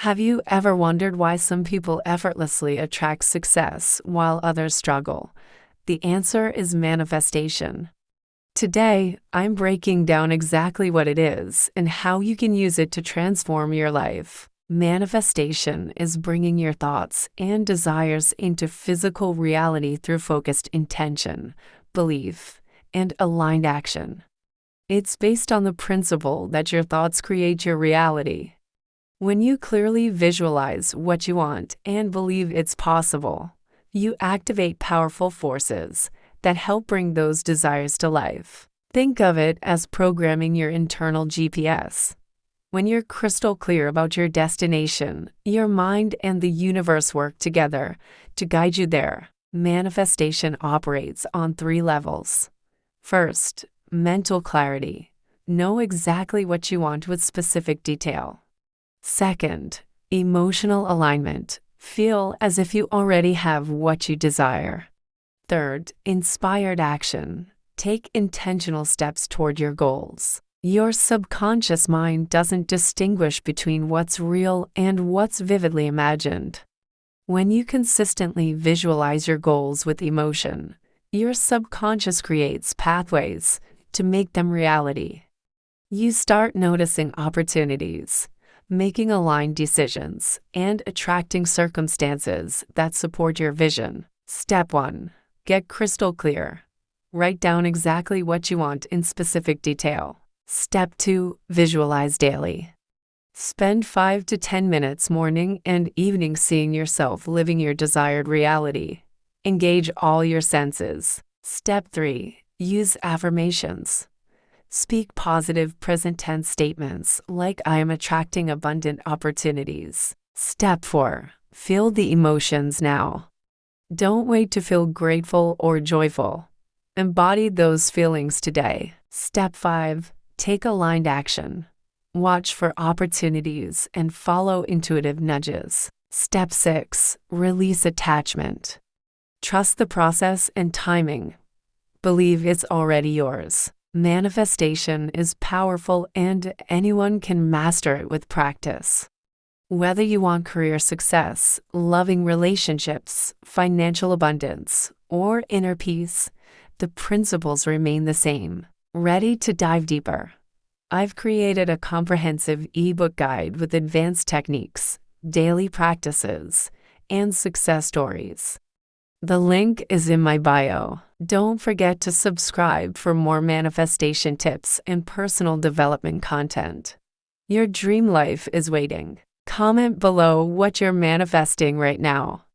Have you ever wondered why some people effortlessly attract success while others struggle? The answer is manifestation. Today, I'm breaking down exactly what it is and how you can use it to transform your life. Manifestation is bringing your thoughts and desires into physical reality through focused intention, belief, and aligned action. It's based on the principle that your thoughts create your reality. When you clearly visualize what you want and believe it's possible, you activate powerful forces that help bring those desires to life. Think of it as programming your internal GPS. When you're crystal clear about your destination, your mind and the universe work together to guide you there. Manifestation operates on 3 levels. First, mental clarity. Know exactly what you want with specific detail. Second, emotional alignment. Feel as if you already have what you desire. Third, inspired action. Take intentional steps toward your goals. Your subconscious mind doesn't distinguish between what's real and what's vividly imagined. When you consistently visualize your goals with emotion, your subconscious creates pathways to make them reality. You start noticing opportunities, making aligned decisions, and attracting circumstances that support your vision. Step 1. Get crystal clear. Write down exactly what you want in specific detail. Step 2. Visualize daily. Spend 5 to 10 minutes morning and evening seeing yourself living your desired reality. Engage all your senses. Step 3. Use affirmations. Speak positive present tense statements like I am attracting abundant opportunities. Step 4. Feel the emotions now. Don't wait to feel grateful or joyful. Embody those feelings today. Step 5. Take aligned action. Watch for opportunities and follow intuitive nudges. Step 6. Release attachment. Trust the process and timing. Believe it's already yours. Manifestation is powerful and anyone can master it with practice. Whether you want career success, loving relationships, financial abundance, or inner peace, the principles remain the same. Ready to dive deeper? I've created a comprehensive ebook guide with advanced techniques, daily practices, and success stories. The link is in my bio. Don't forget to subscribe for more manifestation tips and personal development content. Your dream life is waiting. Comment below what you're manifesting right now.